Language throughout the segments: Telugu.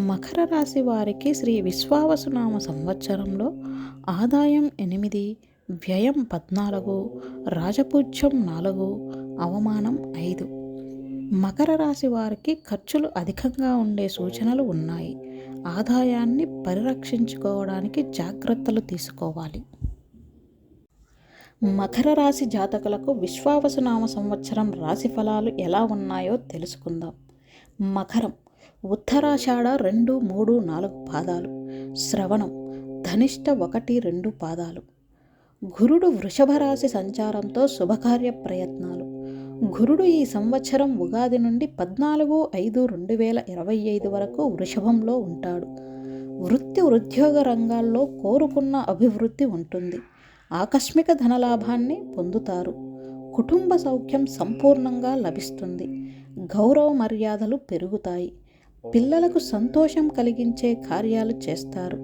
మకర రాశి వారికి శ్రీ విశ్వావసునామ సంవత్సరంలో ఆదాయం 8, వ్యయం 14, రాజపూజ్యం 4, అవమానం 5. మకర రాశి వారికి ఖర్చులు అధికంగా ఉండే సూచనలు ఉన్నాయి. ఆదాయాన్ని పరిరక్షించుకోవడానికి జాగ్రత్తలు తీసుకోవాలి. మకర రాశి జాతకులకు విశ్వావసునామ సంవత్సరం రాశి ఫలాలు ఎలా ఉన్నాయో తెలుసుకుందాం. మకరం ఉత్తరాషాఢ 2, 3, 4 పాదాలు, శ్రవణం ధనిష్ట 1, 2 పాదాలు. గురుడు వృషభ రాశి సంచారంతో శుభకార్య ప్రయత్నాలు. గురుడు ఈ సంవత్సరం ఉగాది నుండి 14/5/2025 వరకు వృషభంలో ఉంటాడు. ఉద్యోగ రంగాల్లో కోరుకున్న అభివృద్ధి ఉంటుంది. ఆకస్మిక ధనలాభాన్ని పొందుతారు. కుటుంబ సౌఖ్యం సంపూర్ణంగా లభిస్తుంది. గౌరవ మర్యాదలు పెరుగుతాయి. పిల్లలకు సంతోషం కలిగించే కార్యాలు చేస్తారు.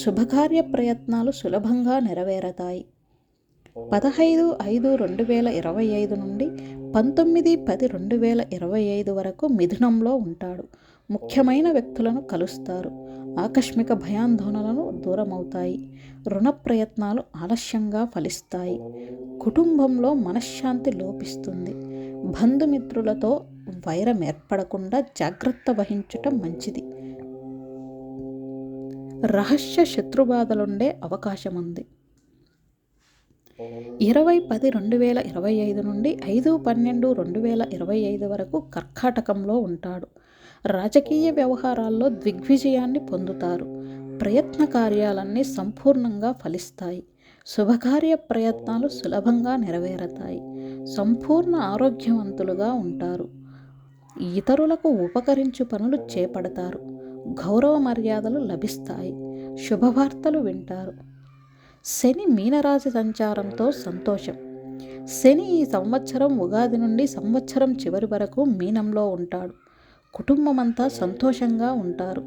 శుభకార్య ప్రయత్నాలు సులభంగా నెరవేరతాయి. 15/5/2025 నుండి 19/10/2025 వరకు మిథునంలో ఉంటాడు. ముఖ్యమైన వ్యక్తులను కలుస్తారు. ఆకస్మిక భయాందోళనలు దూరమవుతాయి. రుణ ప్రయత్నాలు ఆలస్యంగా ఫలిస్తాయి. కుటుంబంలో మనశ్శాంతి లోపిస్తుంది. బంధుమిత్రులతో వైరం ఏర్పడకుండా జాగ్రత్త వహించటం మంచిది. రహస్య శత్రుబాధలుండే అవకాశం ఉంది. 20/10/2025 నుండి 5/12/2025 వరకు కర్కాటకంలో ఉంటాడు. రాజకీయ వ్యవహారాల్లో దిగ్విజయాన్ని పొందుతారు. ప్రయత్న కార్యాలన్నీ సంపూర్ణంగా ఫలిస్తాయి. శుభకార్య ప్రయత్నాలు సులభంగా నెరవేరతాయి. సంపూర్ణ ఆరోగ్యవంతులుగా ఉంటారు. ఇతరులకు ఉపకరించు పనులు చేపడతారు. గౌరవ మర్యాదలు లభిస్తాయి. శుభవార్తలు వింటారు. శని మీనరాశి సంచారంతో సంతోషం. శని ఈ సంవత్సరం ఉగాది నుండి సంవత్సరం చివరి వరకు మీనంలో ఉంటాడు. కుటుంబమంతా సంతోషంగా ఉంటారు.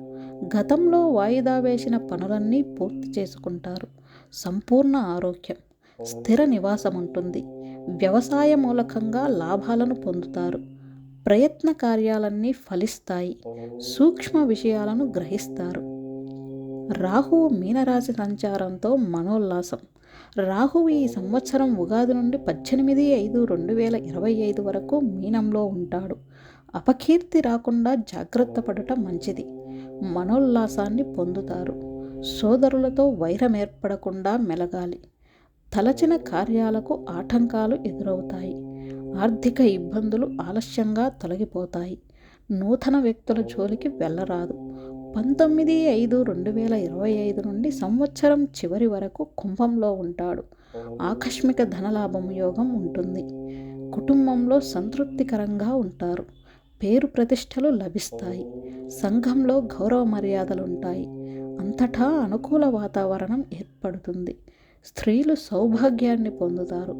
గతంలో వాయిదా వేసిన పనులన్నీ పూర్తి చేసుకుంటారు. సంపూర్ణ ఆరోగ్యం. స్థిర నివాసం ఉంటుంది. వ్యవసాయ మూలకంగా లాభాలను పొందుతారు. ప్రయత్న కార్యాలన్నీ ఫలిస్తాయి. సూక్ష్మ విషయాలను గ్రహిస్తారు. రాహువు మీనరాశి సంచారంతో మనోల్లాసం. రాహువు ఈ సంవత్సరం ఉగాది నుండి 18/5/2025 వరకు మీనంలో ఉంటాడు. అపకీర్తి రాకుండా జాగ్రత్త పడటం మంచిది. మనోల్లాసాన్ని పొందుతారు. సోదరులతో వైరం ఏర్పడకుండా మెలగాలి. తలచిన కార్యాలకు ఆటంకాలు ఎదురవుతాయి. ఆర్థిక ఇబ్బందులు ఆలస్యంగా తొలగిపోతాయి. నూతన వ్యక్తుల జోలికి వెళ్ళరాదు. 19/5/2025 నుండి సంవత్సరం చివరి వరకు కుంభంలో ఉంటాడు. ఆకస్మిక ధనలాభం యోగం ఉంటుంది. కుటుంబంలో సంతృప్తికరంగా ఉంటారు. పేరు ప్రతిష్టలు లభిస్తాయి. సంఘంలో గౌరవ మర్యాదలుంటాయి. అంతటా అనుకూల వాతావరణం ఏర్పడుతుంది. స్త్రీలు సౌభాగ్యాన్ని పొందుతారు.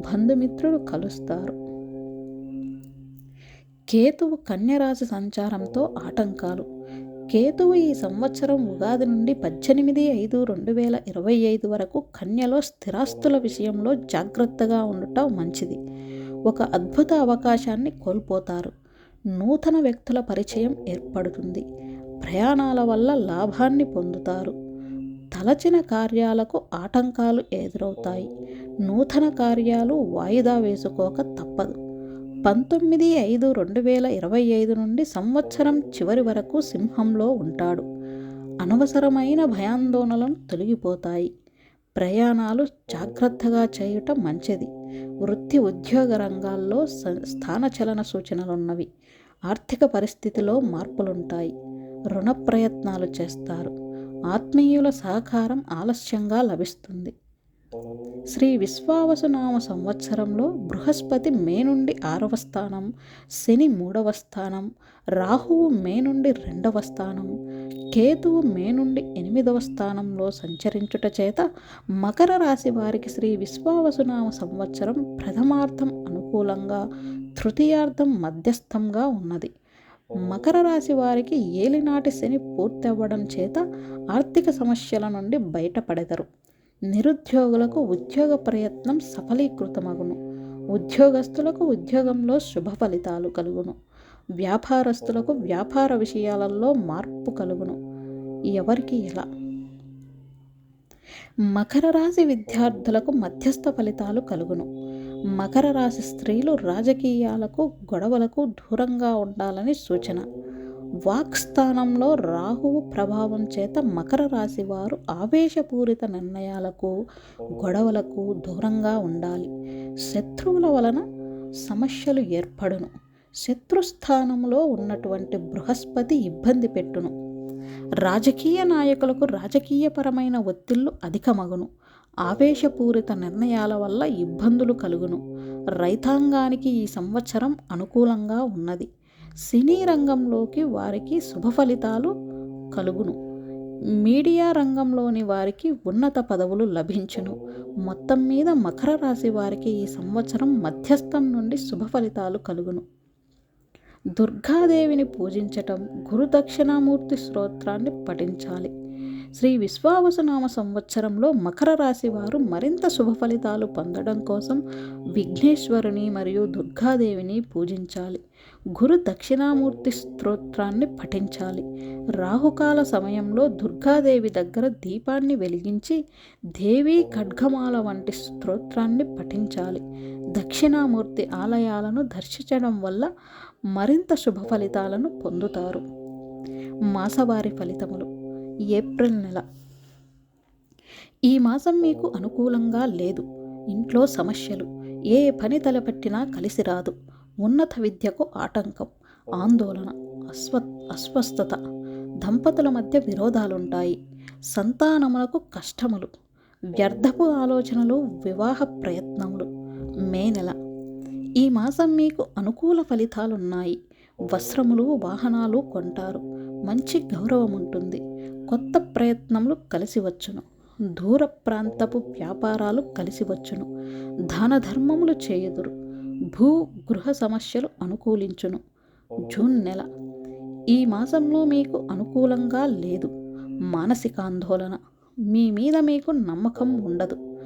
బంధుమిత్రులు కలుస్తారు. కేతువు కన్యరాశి సంచారంతో ఆటంకాలు. కేతువు ఈ సంవత్సరం ఉగాది నుండి 18/5/2025 వరకు కన్యలో స్థిరాస్తుల విషయంలో జాగ్రత్తగా ఉండటం మంచిది. ఒక అద్భుత అవకాశాన్ని కోల్పోతారు. నూతన వ్యక్తుల పరిచయం ఏర్పడుతుంది. ప్రయాణాల వల్ల లాభాన్ని పొందుతారు. తలచిన కార్యాలకు ఆటంకాలు ఎదురవుతాయి. నూతన కార్యాలు వాయిదా వేసుకోక తప్పదు. 19/5/2025 నుండి సంవత్సరం చివరి వరకు సింహంలో ఉంటాడు. అనవసరమైన భయాందోళనలు తొలగిపోతాయి. ప్రయాణాలు జాగ్రత్తగా చేయటం మంచిది. ఉద్యోగ రంగాల్లో స్థానచలన సూచనలున్నవి. ఆర్థిక పరిస్థితిలో మార్పులుంటాయి. రుణ ప్రయత్నాలు చేస్తారు. ఆత్మీయుల సహకారం ఆలస్యంగా లభిస్తుంది. శ్రీ విశ్వావసునామ సంవత్సరంలో బృహస్పతి మే నుండి 6వ స్థానం, శని 3వ స్థానం, రాహువు మే నుండి 2వ స్థానం, కేతువు మే నుండి 8వ స్థానంలో సంచరించుట చేత మకర రాశి వారికి శ్రీ విశ్వావసునామ సంవత్సరం ప్రథమార్థం అనుకూలంగా, తృతీయార్థం మధ్యస్థంగా ఉన్నది. మకర రాశి వారికి ఏలినాటి శని పూర్తవ్వడం చేత ఆర్థిక సమస్యల నుండి బయటపడెదరు. నిరుద్యోగులకు ఉద్యోగ ప్రయత్నం సఫలీకృతమగును. ఉద్యోగస్తులకు ఉద్యోగంలో శుభ ఫలితాలు కలుగును. వ్యాపారస్తులకు వ్యాపార విషయాలలో మార్పు కలుగును. ఎవరికి ఎలా? మకర రాశి విద్యార్థులకు మధ్యస్థ ఫలితాలు కలుగును. మకర రాశి స్త్రీలు రాజకీయాలకు, గొడవలకు దూరంగా ఉండాలని సూచన. వాక్స్థానంలో రాహువు ప్రభావం చేత మకర రాశి వారు ఆవేశపూరిత నిర్ణయాలకు, గొడవలకు దూరంగా ఉండాలి. శత్రువుల వలన సమస్యలు ఏర్పడును. శత్రుస్థానంలో ఉన్నటువంటి బృహస్పతి ఇబ్బంది పెట్టును. రాజకీయ నాయకులకు రాజకీయపరమైన ఒత్తిళ్లు అధికమగును. ఆవేశపూరిత నిర్ణయాల వల్ల ఇబ్బందులు కలుగును. రైతాంగానికి ఈ సంవత్సరం అనుకూలంగా ఉన్నది. సినీ రంగంలోకి వారికి శుభ ఫలితాలు కలుగును. మీడియా రంగంలోని వారికి ఉన్నత పదవులు లభించును. మొత్తం మీద మకర రాశి వారికి ఈ సంవత్సరం మధ్యస్థం నుండి శుభ ఫలితాలు కలుగును. దుర్గాదేవిని పూజించటం, గురు దక్షిణామూర్తి స్తోత్రాన్ని పఠించాలి. శ్రీ విశ్వావసునామ సంవత్సరంలో మకర రాశి వారు మరింత శుభ ఫలితాలు పొందడం కోసం విఘ్నేశ్వరుని మరియు దుర్గాదేవిని పూజించాలి. గురు దక్షిణామూర్తి స్తోత్రాన్ని పఠించాలి. రాహుకాల సమయంలో దుర్గాదేవి దగ్గర దీపాన్ని వెలిగించి దేవి ఖడ్గమాల వంటి స్తోత్రాన్ని పఠించాలి. దక్షిణామూర్తి ఆలయాలను దర్శించడం వల్ల మరింత శుభ ఫలితాలను పొందుతారు. మాసవారి ఫలితములు. ఏప్రిల్ నెల. ఈ మాసం మీకు అనుకూలంగా లేదు. ఇంట్లో సమస్యలు, ఏ పని తలపెట్టినా కలిసి రాదు. ఉన్నత విద్యకు ఆటంకం, ఆందోళన, అస్వస్థత, దంపతుల మధ్య విరోధాలుంటాయి. సంతానములకు కష్టములు, వ్యర్థపు ఆలోచనలు, వివాహ ప్రయత్నములు. మే నెల. ఈ మాసం మీకు అనుకూల ఫలితాలున్నాయి. వస్త్రములు, వాహనాలు కొంటారు. మంచి గౌరవం ఉంటుంది. కొత్త ప్రయత్నములు కలిసి వచ్చును. దూర ప్రాంతపు వ్యాపారాలు కలిసి వచ్చును. దాన ధర్మములు చేయుదురు. భూ గృహ సమస్యలు అనుకూలించును. జూన్ నెల. ఈ మాసంలో మీకు అనుకూలంగా లేదు. మానసిక ఆందోళన, మీ మీద మీకు నమ్మకం ఉండదు.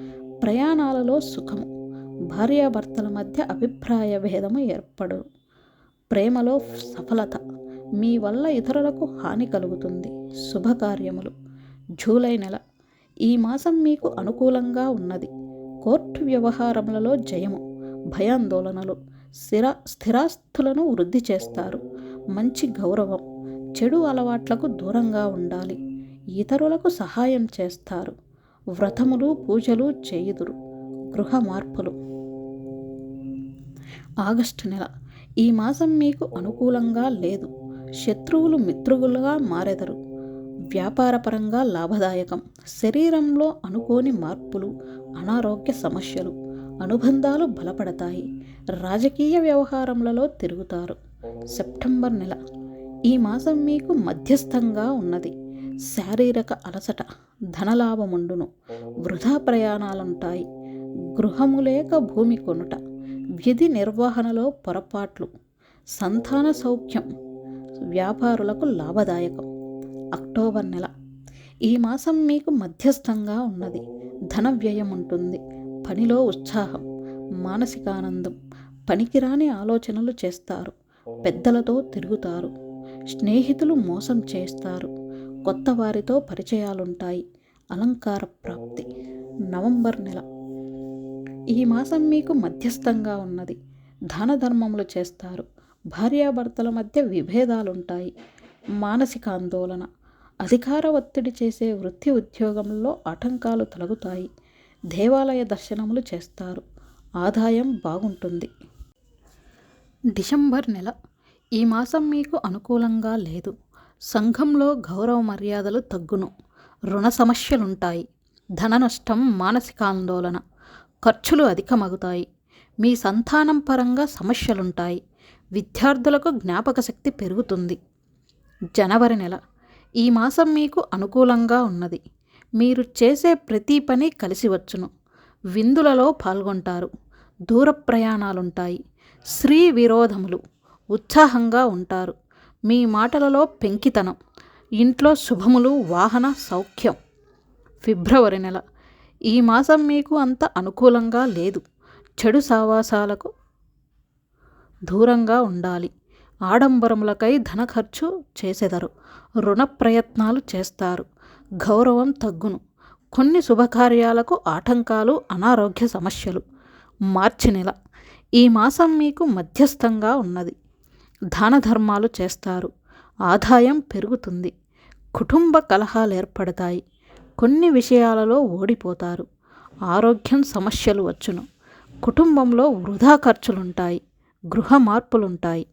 ప్రయాణాలలో సుఖము, భార్యాభర్తల మధ్య అభిప్రాయ భేదము ఏర్పడును. ప్రేమలో సఫలత, మీ వల్ల ఇతరులకు హాని కలుగుతుంది. శుభకార్యములు. జూలై నెల. ఈ మాసం మీకు అనుకూలంగా ఉన్నది. కోర్టు వ్యవహారములలో జయము, భయాందోళనలు, స్థిరాస్తులను వృద్ధి చేస్తారు. మంచి గౌరవం. చెడు అలవాట్లకు దూరంగా ఉండాలి. ఇతరులకు సహాయం చేస్తారు. వ్రతములు, పూజలు చేయుదురు. గృహ మార్పులు. ఆగస్టు నెల. ఈ మాసం మీకు అనుకూలంగా లేదు. శత్రువులు మిత్రులుగా మారెదరు. వ్యాపారపరంగా లాభదాయకం. శరీరంలో అనుకోని మార్పులు, అనారోగ్య సమస్యలు. అనుబంధాలు బలపడతాయి. రాజకీయ వ్యవహారములలో తిరుగుతారు. సెప్టెంబర్ నెల. ఈ మాసం మీకు మధ్యస్థంగా ఉన్నది. శారీరక అలసట, ధనలాభముండును. వృధా ప్రయాణాలుంటాయి. గృహము లేక భూమి కొనుట, విధి నిర్వహణలో పొరపాట్లు. సంతాన సౌఖ్యం. వ్యాపారులకు లాభదాయకం. అక్టోబర్ నెల. ఈ మాసం మీకు మధ్యస్థంగా ఉన్నది. ధన వ్యయం ఉంటుంది. పనిలో ఉత్సాహం, మానసిక ఆనందం. పనికిరాని ఆలోచనలు చేస్తారు. పెద్దలతో తిరుగుతారు. స్నేహితులు మోసం చేస్తారు. కొత్త వారితో పరిచయాలుంటాయి. అలంకార ప్రాప్తి. నవంబర్ నెల. ఈ మాసం మీకు మధ్యస్థంగా ఉన్నది. దాన ధర్మములు చేస్తారు. భార్యాభర్తల మధ్య విభేదాలుంటాయి. మానసిక ఆందోళన. అధికార ఒత్తిడి చేసే వృత్తి ఉద్యోగంలో ఆటంకాలు తొలగుతాయి. దేవాలయ దర్శనములు చేస్తారు. ఆదాయం బాగుంటుంది. డిసెంబర్ నెల. ఈ మాసం మీకు అనుకూలంగా లేదు. సంఘంలో గౌరవ మర్యాదలు తగ్గును. రుణ సమస్యలుంటాయి. ధన నష్టం, మానసిక ఆందోళన. ఖర్చులు అధికమగుతాయి. మీ సంతానం పరంగా సమస్యలుంటాయి. విద్యార్థులకు జ్ఞాపక శక్తి పెరుగుతుంది. జనవరి నెల. ఈ మాసం మీకు అనుకూలంగా ఉన్నది. మీరు చేసే ప్రతి పని కలిసి వచ్చును. విందులలో పాల్గొంటారు. దూర ప్రయాణాలుంటాయి. స్త్రీ విరోధములు. ఉత్సాహంగా ఉంటారు. మీ మాటలలో పెంకితనం. ఇంట్లో శుభములు, వాహన సౌఖ్యం. ఫిబ్రవరి నెల. ఈ మాసం మీకు అంత అనుకూలంగా లేదు. చెడు సావాసాలకు దూరంగా ఉండాలి. ఆడంబరములకై ధన ఖర్చు చేసెదరు. రుణ ప్రయత్నాలు చేస్తారు. గౌరవం తగ్గును. కొన్ని శుభకార్యాలకు ఆటంకాలు, అనారోగ్య సమస్యలు. మార్చి నెల. ఈ మాసం మీకు మధ్యస్థంగా ఉన్నది. దాన ధర్మాలు చేస్తారు. ఆదాయం పెరుగుతుంది. కుటుంబ కలహాలు ఏర్పడతాయి. కొన్ని విషయాలలో ఓడిపోతారు. ఆరోగ్యం సమస్యలు వచ్చును. కుటుంబంలో వృధా ఖర్చులుంటాయి. గృహ మార్పులుంటాయి.